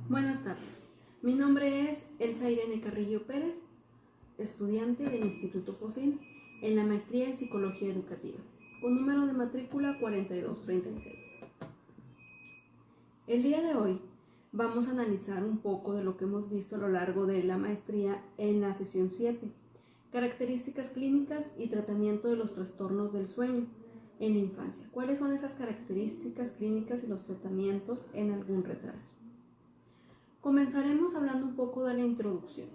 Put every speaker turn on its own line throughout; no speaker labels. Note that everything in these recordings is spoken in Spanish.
Buenas tardes, mi nombre es Elsa Irene Carrillo Pérez, estudiante del Instituto Fossil en la maestría en Psicología Educativa, con número de matrícula 4236. El día de hoy vamos a analizar un poco de lo que hemos visto a lo largo de la maestría en la sesión 7, características clínicas y tratamiento de los trastornos del sueño en la infancia. ¿Cuáles son esas características clínicas y los tratamientos en algún retraso? Comenzaremos hablando un poco de la introducción.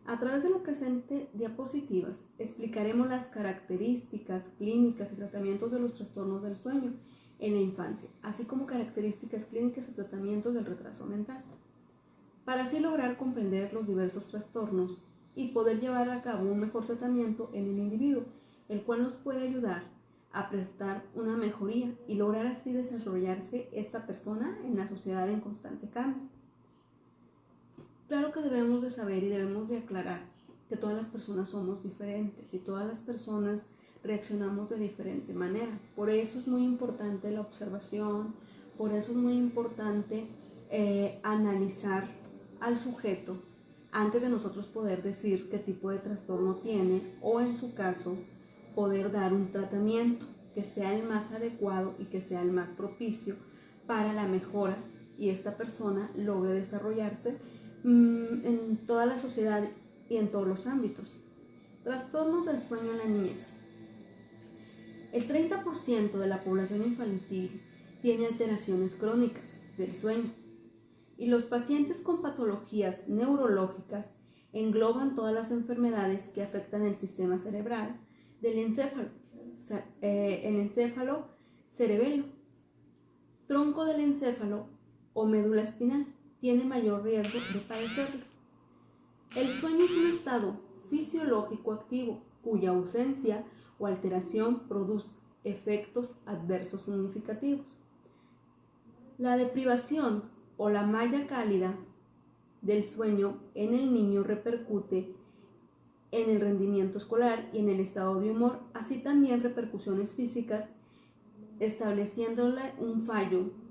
A través de las presentes diapositivas explicaremos las características clínicas y tratamientos de los trastornos del sueño en la infancia, así como características clínicas y tratamientos del retraso mental, para así lograr comprender los diversos trastornos y poder llevar a cabo un mejor tratamiento en el individuo, el cual nos puede ayudar a prestar una mejoría y lograr así desarrollarse esta persona en la sociedad en constante cambio. Claro que debemos de saber y debemos de aclarar que todas las personas somos diferentes y todas las personas reaccionamos de diferente manera. Por eso es muy importante la observación, por eso es muy importante analizar al sujeto antes de nosotros poder decir qué tipo de trastorno tiene o en su caso poder dar un tratamiento que sea el más adecuado y que sea el más propicio para la mejora y esta persona logre desarrollarse en toda la sociedad y en todos los ámbitos. Trastornos del sueño en la niñez. El 30% de la población infantil tiene alteraciones crónicas del sueño y los pacientes con patologías neurológicas engloban todas las enfermedades que afectan el sistema cerebral del encéfalo, el encéfalo cerebelo, tronco del encéfalo o médula espinal. Tiene mayor riesgo de padecerlo. El sueño es un estado fisiológico activo cuya ausencia o alteración produce efectos adversos significativos. La deprivación o la malla cálida del sueño en el niño repercute en el rendimiento escolar y en el estado de humor, así también repercusiones físicas, estableciéndole un fallo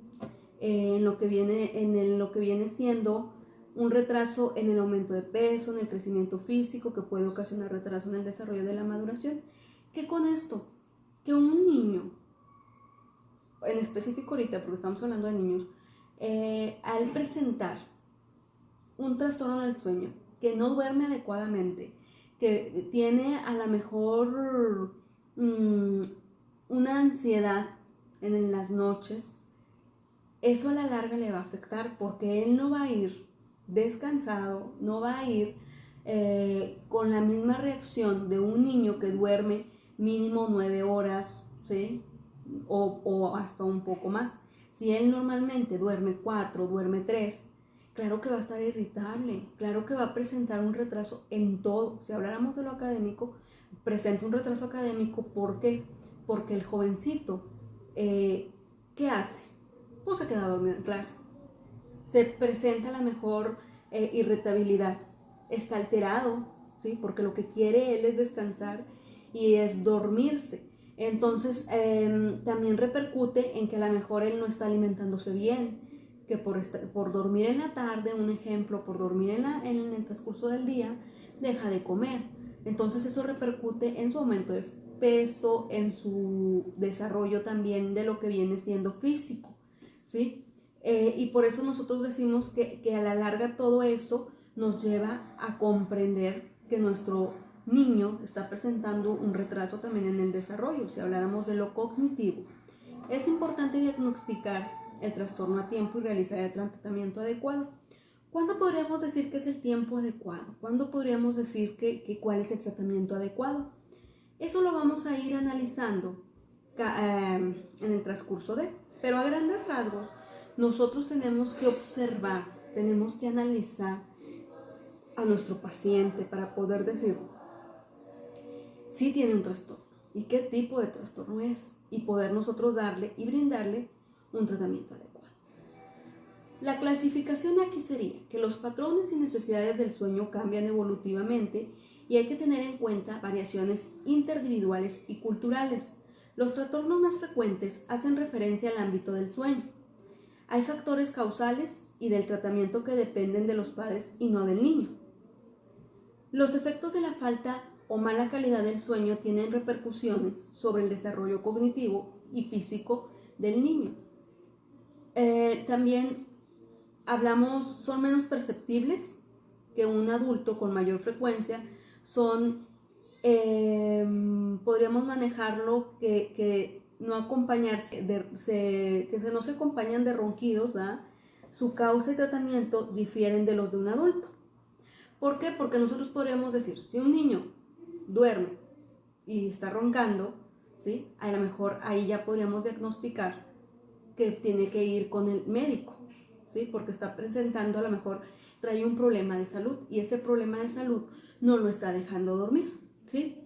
en lo que viene siendo un retraso en el aumento de peso, en el crecimiento físico, que puede ocasionar retraso en el desarrollo de la maduración. ¿Qué con esto? Que un niño, en específico ahorita, porque estamos hablando de niños, al presentar un trastorno del sueño, que no duerme adecuadamente, que tiene a lo mejor una ansiedad en las noches, eso a la larga le va a afectar porque él no va a ir descansado, no va a ir con la misma reacción de un niño que duerme mínimo 9 horas, ¿sí? o hasta un poco más. Si él normalmente duerme 4, duerme 3, claro que va a estar irritable, claro que va a presentar un retraso en todo. Si habláramos de lo académico, presenta un retraso académico. ¿Por qué? Porque el jovencito, ¿qué hace? Pues se queda dormido en clase. Se presenta la mejor irritabilidad. Está alterado, ¿sí? Porque lo que quiere él es descansar y es dormirse. Entonces también repercute en que a lo mejor él no está alimentándose bien, que por dormir en la tarde, un ejemplo, por dormir en el transcurso del día, deja de comer. Entonces eso repercute en su aumento de peso, en su desarrollo también de lo que viene siendo físico, ¿sí? Y por eso nosotros decimos que a la larga todo eso nos lleva a comprender que nuestro niño está presentando un retraso también en el desarrollo. Si habláramos de lo cognitivo, es importante diagnosticar el trastorno a tiempo y realizar el tratamiento adecuado. ¿Cuándo podríamos decir que es el tiempo adecuado? ¿Cuándo podríamos decir cuál es el tratamiento adecuado? Eso lo vamos a ir analizando en el transcurso pero a grandes rasgos, nosotros tenemos que observar, tenemos que analizar a nuestro paciente para poder decir si tiene un trastorno y qué tipo de trastorno es, y poder nosotros darle y brindarle un tratamiento adecuado. La clasificación aquí sería que los patrones y necesidades del sueño cambian evolutivamente y hay que tener en cuenta variaciones interindividuales y culturales. Los trastornos más frecuentes hacen referencia al ámbito del sueño. Hay factores causales y del tratamiento que dependen de los padres y no del niño. Los efectos de la falta o mala calidad del sueño tienen repercusiones sobre el desarrollo cognitivo y físico del niño. También son menos perceptibles que un adulto con mayor frecuencia, podríamos manejarlo que no acompañarse, que no se acompañan de ronquidos, ¿verdad? Su causa y tratamiento difieren de los de un adulto. ¿Por qué? Porque nosotros podríamos decir, si un niño duerme y está roncando, ¿sí? A lo mejor ahí ya podríamos diagnosticar que tiene que ir con el médico, ¿sí? Porque está presentando, a lo mejor trae un problema de salud y ese problema de salud no lo está dejando dormir, ¿sí?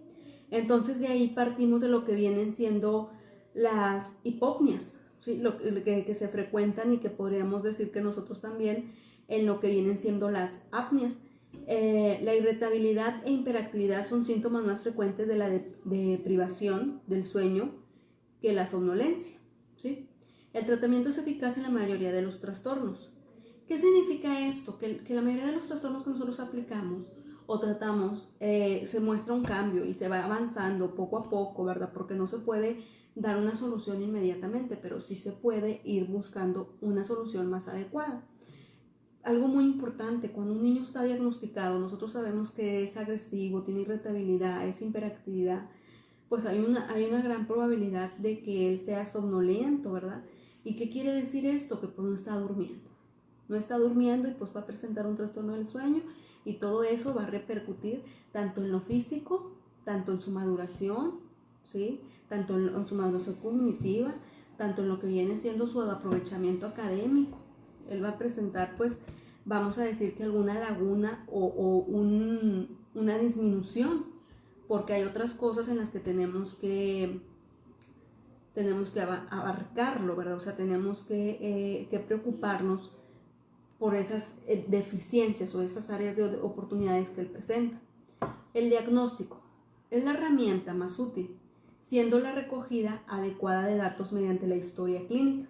Entonces de ahí partimos de lo que vienen siendo las hipopnias, ¿sí? Lo que se frecuentan y que podríamos decir que nosotros también en lo que vienen siendo las apnias. La irritabilidad e hiperactividad son síntomas más frecuentes de la privación del sueño que la somnolencia, ¿sí? El tratamiento es eficaz en la mayoría de los trastornos. ¿Qué significa esto? Que la mayoría de los trastornos que nosotros aplicamos o tratamos se muestra un cambio y se va avanzando poco a poco, ¿verdad? Porque no se puede dar una solución inmediatamente, pero sí se puede ir buscando una solución más adecuada. Algo muy importante, cuando un niño está diagnosticado, nosotros sabemos que es agresivo, tiene irritabilidad, es hiperactividad, pues hay una gran probabilidad de que él sea somnoliento, ¿verdad? ¿Y qué quiere decir esto? Que pues no está durmiendo. No está durmiendo y pues va a presentar un trastorno del sueño y todo eso va a repercutir tanto en lo físico, tanto en su maduración, ¿sí? Tanto en su maduración cognitiva, tanto en lo que viene siendo su aprovechamiento académico. Él va a presentar, pues, vamos a decir que alguna laguna o una disminución, porque hay otras cosas en las que tenemos que abarcarlo, ¿verdad? O sea, tenemos que preocuparnos por esas deficiencias o esas áreas de oportunidades que él presenta. El diagnóstico es la herramienta más útil, siendo la recogida adecuada de datos mediante la historia clínica,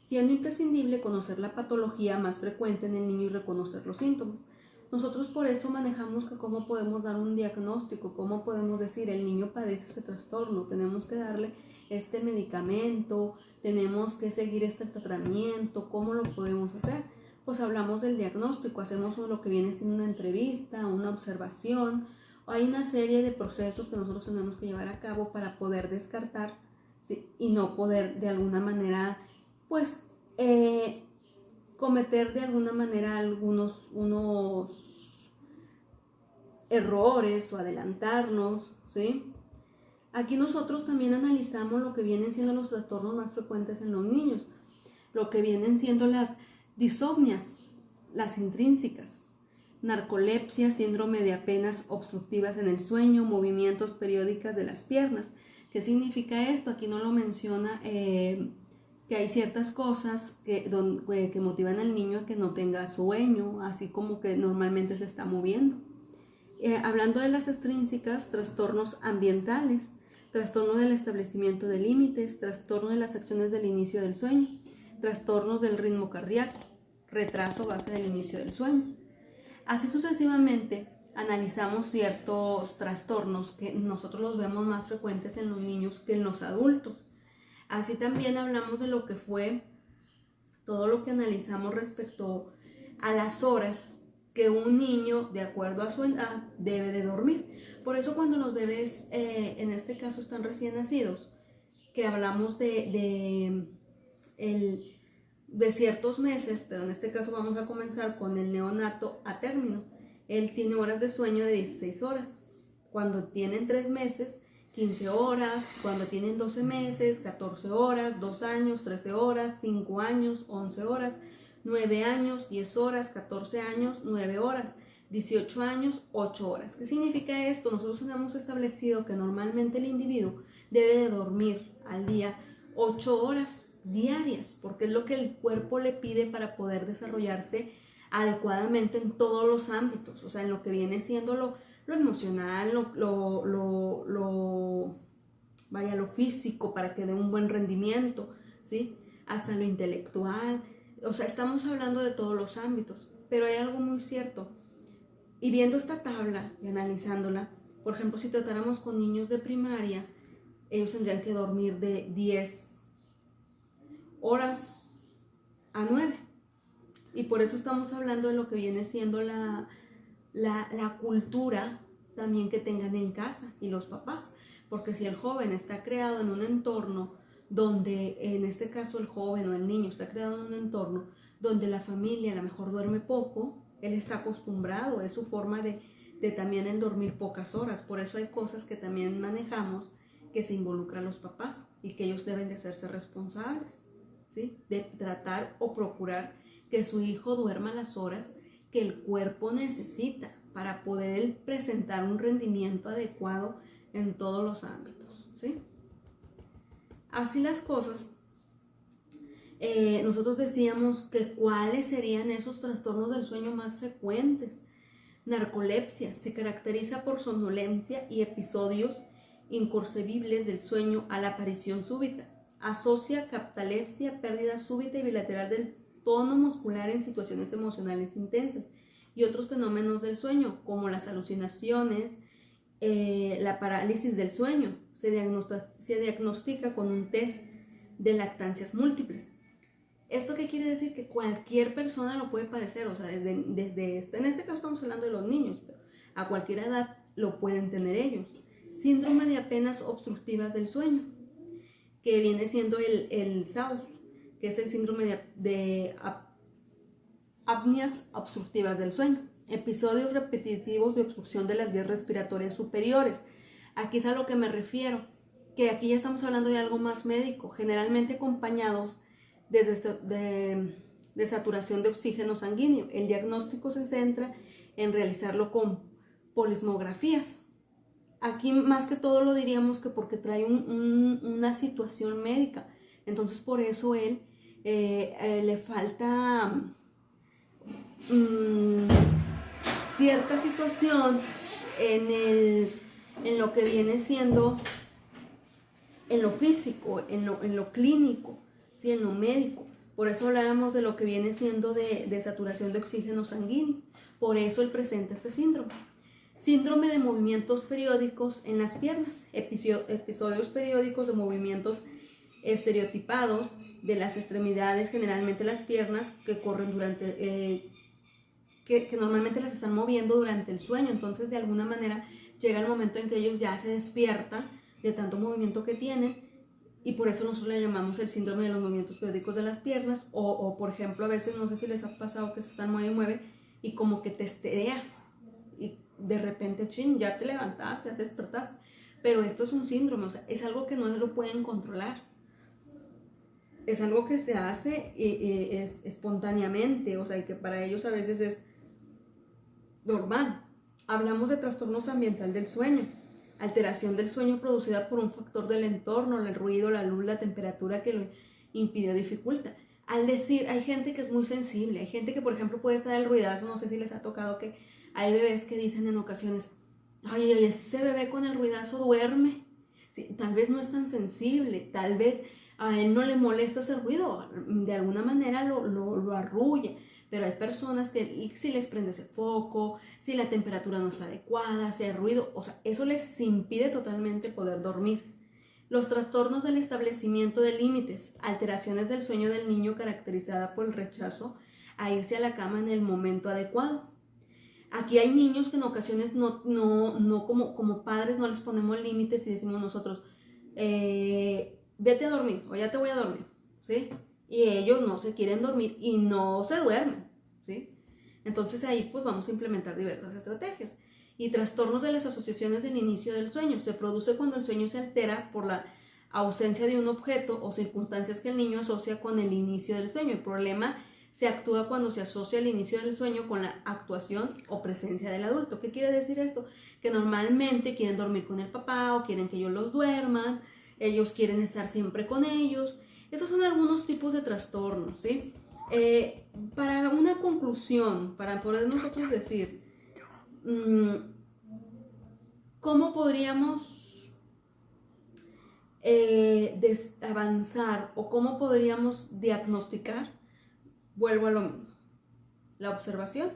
siendo imprescindible conocer la patología más frecuente en el niño y reconocer los síntomas. Nosotros por eso manejamos que cómo podemos dar un diagnóstico, cómo podemos decir el niño padece este trastorno, tenemos que darle este medicamento, tenemos que seguir este tratamiento, ¿cómo lo podemos hacer? Pues hablamos del diagnóstico, hacemos lo que viene siendo una entrevista, una observación, hay una serie de procesos que nosotros tenemos que llevar a cabo para poder descartar, ¿sí? Y no poder de alguna manera, pues, cometer de alguna manera unos errores o adelantarnos, ¿sí? Aquí nosotros también analizamos lo que vienen siendo los trastornos más frecuentes en los niños, lo que vienen siendo las disopnias, las intrínsecas, narcolepsia, síndrome de apenas obstructivas en el sueño, movimientos periódicos de las piernas. ¿Qué significa esto? Aquí no lo menciona, que hay ciertas cosas que motivan al niño a que no tenga sueño, así como que normalmente se está moviendo. Hablando de las extrínsecas, trastornos ambientales, trastorno del establecimiento de límites, trastorno de las acciones del inicio del sueño, trastornos del ritmo cardíaco, retraso base del inicio del sueño. Así sucesivamente analizamos ciertos trastornos que nosotros los vemos más frecuentes en los niños que en los adultos. Así también hablamos de lo que fue todo lo que analizamos respecto a las horas que un niño, de acuerdo a su edad, debe de dormir. Por eso cuando los bebés, en este caso, están recién nacidos, que hablamos de ciertos meses, pero en este caso vamos a comenzar con el neonato a término. Él tiene horas de sueño de 16 horas. Cuando tienen 3 meses, 15 horas. Cuando tienen 12 meses, 14 horas. 2 años, 13 horas. 5 años, 11 horas. 9 años, 10 horas. 14 años, 9 horas. 18 años, 8 horas. ¿Qué significa esto? Nosotros hemos establecido que normalmente el individuo debe de dormir al día 8 horas diarias, porque es lo que el cuerpo le pide para poder desarrollarse adecuadamente en todos los ámbitos, o sea, en lo que viene siendo lo emocional, lo físico, para que dé un buen rendimiento, ¿sí? Hasta lo intelectual, O sea, estamos hablando de todos los ámbitos, pero hay algo muy cierto. Y viendo esta tabla y analizándola, por ejemplo, si tratáramos con niños de primaria, ellos tendrían que dormir de 10 horas a 9. Y por eso estamos hablando de lo que viene siendo la cultura también que tengan en casa y los papás. Porque si el joven está creado en un entorno donde, en este caso el joven o el niño está creado en un entorno donde la familia a lo mejor duerme poco, él está acostumbrado, es su forma de también el dormir pocas horas. Por eso hay cosas que también manejamos que se involucran los papás y que ellos deben de hacerse responsables, ¿sí? De tratar o procurar que su hijo duerma las horas que el cuerpo necesita para poder presentar un rendimiento adecuado en todos los ámbitos, ¿sí? Así las cosas, nosotros decíamos que cuáles serían esos trastornos del sueño más frecuentes. Narcolepsia se caracteriza por somnolencia y episodios inconcebibles del sueño a la aparición súbita. Asocia catalepsia, pérdida súbita y bilateral del tono muscular en situaciones emocionales intensas y otros fenómenos del sueño, como las alucinaciones, la parálisis del sueño. Se diagnostica con un test de lactancias múltiples. ¿Esto qué quiere decir? Que cualquier persona lo puede padecer, o sea, en este caso estamos hablando de los niños, pero a cualquier edad lo pueden tener ellos. Síndrome de apneas obstructivas del sueño, que viene siendo el SAUS, que es el síndrome de apneas obstructivas del sueño. Episodios repetitivos de obstrucción de las vías respiratorias superiores. Aquí es a lo que me refiero, que aquí ya estamos hablando de algo más médico, generalmente acompañados de saturación de oxígeno sanguíneo. El diagnóstico se centra en realizarlo con polismografías. Aquí más que todo lo diríamos que porque trae una situación médica. Entonces por eso él le falta cierta situación en lo que viene siendo en lo físico, en lo clínico, ¿sí? En lo médico. Por eso hablábamos de lo que viene siendo de saturación de oxígeno sanguíneo. Por eso él presenta este síndrome. Síndrome de movimientos periódicos en las piernas. Episodios periódicos de movimientos estereotipados de las extremidades, generalmente las piernas, que corren durante... que normalmente las están moviendo durante el sueño. Entonces, de alguna manera, llega el momento en que ellos ya se despiertan de tanto movimiento que tienen, y por eso nosotros le llamamos el síndrome de los movimientos periódicos de las piernas, o por ejemplo, a veces, no sé si les ha pasado que se están mueve y como que te estereas y de repente, chin, ya te levantaste, ya te despertaste, pero esto es un síndrome, o sea, es algo que no se lo pueden controlar, es algo que se hace es espontáneamente, o sea, y que para ellos a veces es normal. Hablamos de trastornos ambiental del sueño. Alteración del sueño producida por un factor del entorno, el ruido, la luz, la temperatura que lo impide o dificulta. Al decir, hay gente que es muy sensible, hay gente que por ejemplo puede estar el ruidazo, no sé si les ha tocado que hay bebés que dicen en ocasiones, ay, ese bebé con el ruidazo duerme. Sí, tal vez no es tan sensible, tal vez a él no le molesta ese ruido, de alguna manera lo arrulla. Pero hay personas que si les prende ese foco, si la temperatura no está adecuada, si hay ruido, o sea, eso les impide totalmente poder dormir. Los trastornos del establecimiento de límites, alteraciones del sueño del niño caracterizada por el rechazo a irse a la cama en el momento adecuado. Aquí hay niños que en ocasiones no como padres no les ponemos límites y decimos nosotros, vete a dormir o ya te voy a dormir, ¿sí? Y ellos no se quieren dormir y no se duermen, ¿sí? Entonces ahí pues vamos a implementar diversas estrategias. Y trastornos de las asociaciones del inicio del sueño. Se produce cuando el sueño se altera por la ausencia de un objeto o circunstancias que el niño asocia con el inicio del sueño. El problema se actúa cuando se asocia el inicio del sueño con la actuación o presencia del adulto. ¿Qué quiere decir esto? Que normalmente quieren dormir con el papá o quieren que ellos los duerman, ellos quieren estar siempre con ellos. Esos son algunos tipos de trastornos, ¿sí? Para una conclusión, para poder nosotros decir, ¿cómo podríamos avanzar o cómo podríamos diagnosticar vuelvo a lo mismo. La observación,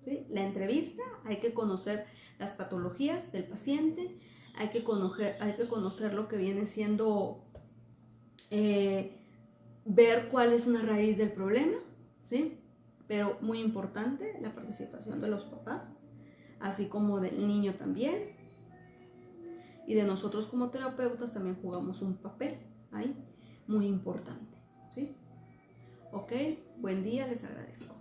¿sí? La entrevista, hay que conocer las patologías del paciente, hay que conocer lo que viene siendo, ver cuál es una raíz del problema, ¿sí? Pero muy importante la participación de los papás, así como del niño también, y de nosotros como terapeutas también jugamos un papel ahí muy importante, ¿sí? Ok, buen día, les agradezco.